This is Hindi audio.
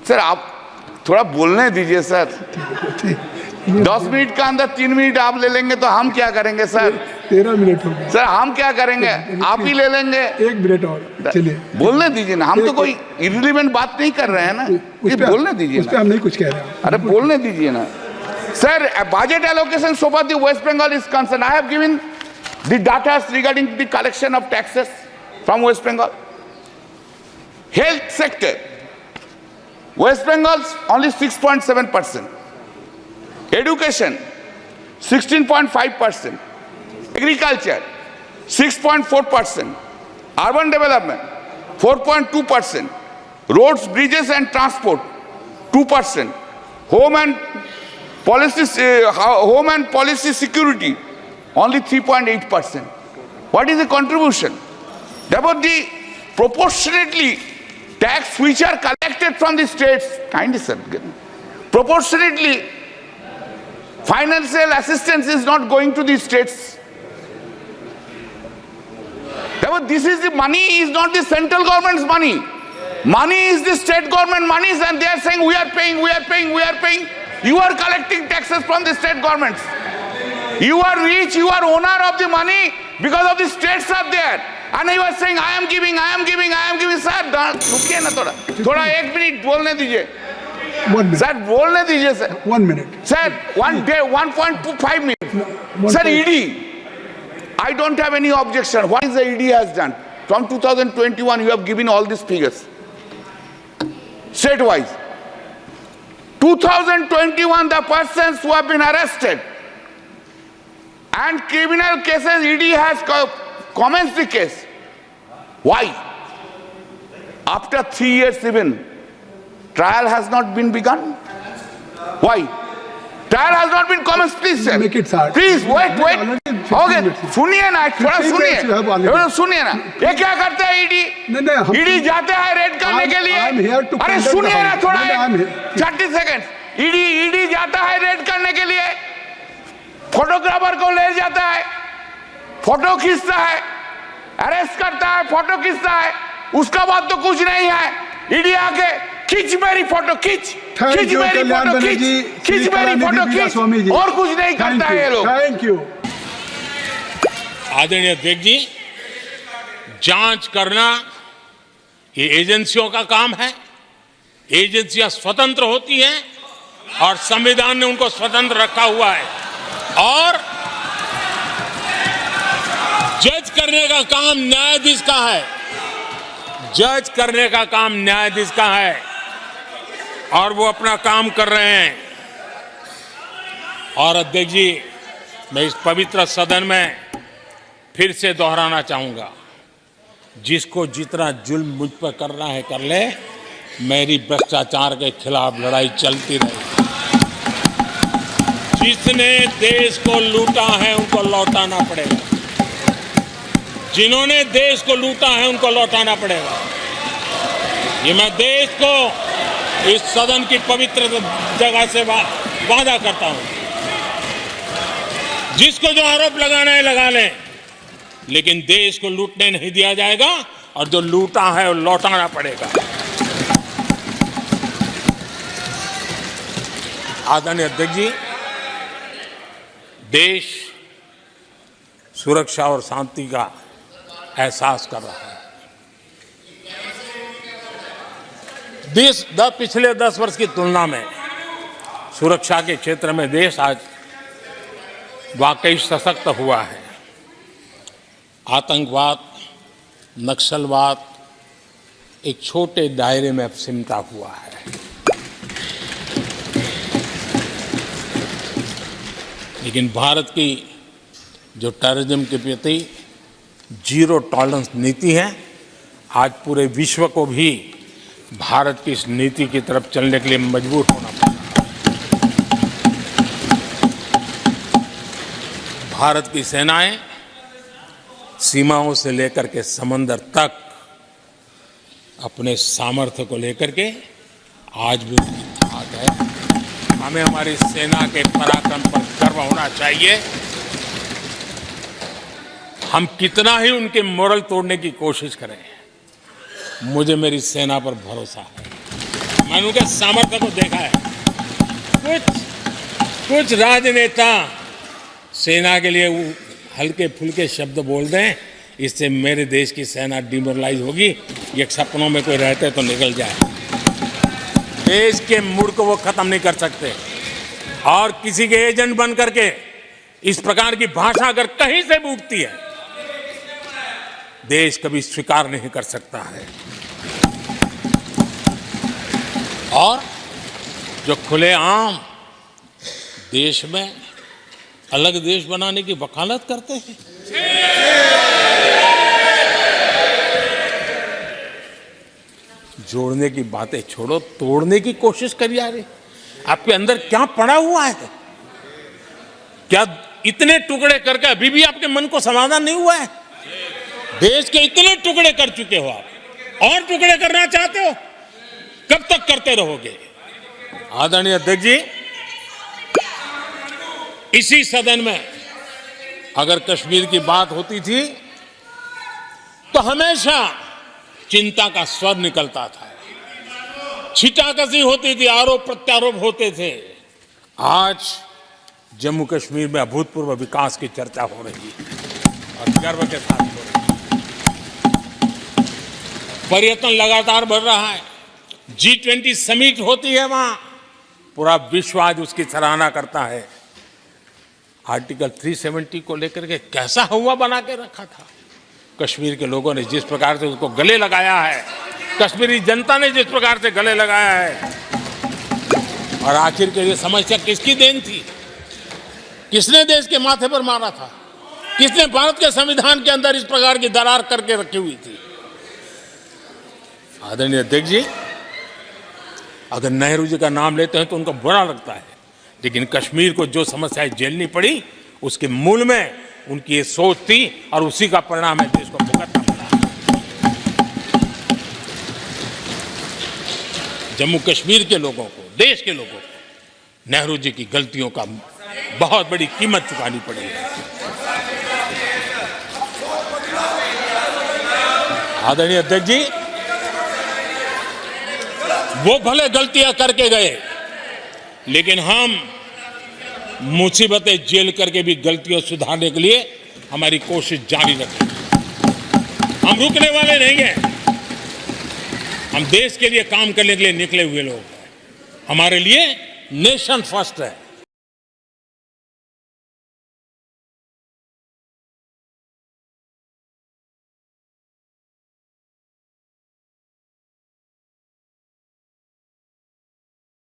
सर आप थोड़ा बोलने दीजिए सर। 10 मिनट का अंदर 3 मिनट आप ले लेंगे तो हम क्या करेंगे सर? 13 मिनट हो गए सर हम क्या करेंगे? आप ही ले लेंगे। 1 मिनट और चलिए बोलने दीजिए ना, हम तो कोई इरिलेवेंट बात नहीं कर रहे हैं ना, ये बोलने दीजिए उस पे हम नहीं कुछ कह रहे हैं। अरे बोलने दीजिए ना sir. Budget allocation so far the West Bengal is concerned, I have given the data regarding the collection of taxes from West Bengal. Health sector, West Bengal's only 6.7%. Education, 16.5%. Agriculture, 6.4%. Urban development, 4.2%. Roads, bridges and transport, 2%. Home and policy security, only 3.8%. What is the contribution? Therefore, the proportionately tax which are collected from the states, kindly sir, proportionately financial assistance is not going to the states. Therefore, this is the money is not the central government's money. Money is the state government monies, and they are saying we are paying, we are paying, we are paying. You are collecting taxes from the state governments. You are rich, you are owner of the money because of the states are there. And you are saying I am giving, I am giving, I am giving. Sir, रुकिए ना थोड़ा 1 मिनट बोलने दीजिए. 1 minute. सर बोलने दीजिए sir. 1 minute. Sir, 1.25 minutes. Sir, ED, I don't have any objection. What is the ED has done? From 2021, you have given all these figures. State-wise. 2021, the persons who have been arrested and criminal cases, ED has commenced the case. Why? After 3 years even, trial has not been begun. Why? Trial has not been commenced, please sir. Make it hard. Please wait. Okay, सुनिए ना, थोड़ा सुनिए ना. ये क्या करते हैं ईडी? ईडी जाते हैं रेड करने के लिए. अरे सुनिए ना थोड़ा 30 सेकंड. ईडी जाता है रेड करने के लिए, फोटोग्राफर को ले जाता है, फोटो खींचता है, अरेस्ट करता है, फोटो खींचता है, उसका बाद तो कुछ नहीं है. ईडी आके खींच मेरी फोटो, खींच मेरी फोटो, खींच मेरी फोटो, खींच, और कुछ नहीं करता है ये लोग. Thank you. आदरणीय अध्यक्ष जी, जांच करना ये एजेंसियों का काम है. एजेंसियां स्वतंत्र होती हैं और संविधान ने उनको स्वतंत्र रखा हुआ है. और जज करने का काम न्यायाधीश का है. जज करने का काम न्यायाधीश का है और वो अपना काम कर रहे हैं. और अध्यक्ष जी, मैं इस पवित्र सदन में फिर से दोहराना चाहूंगा, जिसको जितना जुल्म मुझ पर करना है कर ले. मेरी भ्रष्टाचार के खिलाफ लड़ाई चलती रही. जिसने देश को लूटा है उनको लौटाना पड़ेगा. जिन्होंने देश को लूटा है उनको लौटाना पड़ेगा. ये मैं देश को इस सदन की पवित्र जगह से वादा करता हूं. जिसको जो आरोप लगाना है लगा लें, लेकिन देश को लूटने नहीं दिया जाएगा और जो लूटा है वो लौटाना पड़ेगा. आदरणीय अध्यक्ष जी, देश सुरक्षा और शांति का एहसास कर रहा है. देश पिछले 10 वर्ष की तुलना में सुरक्षा के क्षेत्र में देश आज वाकई सशक्त हुआ है. आतंकवाद, नक्सलवाद एक छोटे दायरे में अब सिमटा हुआ है. लेकिन भारत की जो टेररिज्म के प्रति जीरो टॉलरेंस नीति है, आज पूरे विश्व को भी भारत की इस नीति की तरफ चलने के लिए मजबूर होना पड़ा. भारत की सेनाएं सीमाओं से लेकर के समंदर तक अपने सामर्थ्य को लेकर के आज भी आगे है. हमें हमारी सेना के पराक्रम पर गर्व होना चाहिए. हम कितना ही उनके मोरल तोड़ने की कोशिश करें, मुझे मेरी सेना पर भरोसा है. मैंने उनके सामर्थ्य को देखा है। कुछ राजनेता सेना के लिए हल्के फुल्के शब्द बोल दें, इससे मेरे देश की सेना डिमोरलाइज होगी। ये सपनों में कोई रहते तो निकल जाए। देश के मूड को वो खत्म नहीं कर सकते। और किसी के एजेंट बन करके इस प्रकार की भाषा अगर कहीं से भी उठती है, देश कभी स्वीकार नहीं कर सकता है। और जो खुलेआम देश में अलग देश बनाने की वकालत करते हैं, जोड़ने की बातें छोड़ो, तोड़ने की कोशिश करिए। यार, आपके अंदर क्या पड़ा हुआ है? क्या इतने टुकड़े करके अभी भी आपके मन को समाधान नहीं हुआ है? देश के इतने टुकड़े कर चुके हो आप, और टुकड़े करना चाहते हो? कब तक करते रहोगे? आदरणीय अध्यक्ष जी, इसी सदन में अगर कश्मीर की बात होती थी तो हमेशा चिंता का स्वर निकलता था, छिटाकशी होती थी, आरोप प्रत्यारोप होते थे। आज जम्मू कश्मीर में अभूतपूर्व विकास की चर्चा हो रही है और गर्व के साथ हो रही है। पर्यटन लगातार बढ़ रहा है। G20 समिट होती है वहां, पूरा विश्व आज उसकी सराहना करता है। आर्टिकल 370 को लेकर के कैसा हुआ बना के रखा था। कश्मीर के लोगों ने जिस प्रकार से उसको गले लगाया है, कश्मीरी जनता ने जिस प्रकार से गले लगाया है, और आखिर के ये समस्या किसकी देन थी? किसने देश के माथे पर मारा था? किसने भारत के संविधान के अंदर इस प्रकार की दरार करके रखी हुई थी? आदरणीय अध्यक्ष जी, अगर नेहरू जी का नाम लेते हैं तो उनको बुरा लगता है, लेकिन कश्मीर को जो समस्याएं झेलनी पड़ी उसके मूल में उनकी ये सोच थी और उसी का परिणाम है देश को भुगतना पड़ा। जम्मू कश्मीर के लोगों को, देश के लोगों को नेहरू जी की गलतियों का बहुत बड़ी कीमत चुकानी पड़ी है। आदरणीय अध्यक्ष जी, वो भले गलतियां करके गए, लेकिन हम मुसीबतें झेल करके भी गलतियों सुधारने के लिए हमारी कोशिश जारी रखें। हम रुकने वाले नहीं हैं। हम देश के लिए काम करने के लिए निकले हुए लोग हैं। हमारे लिए नेशन फर्स्ट है।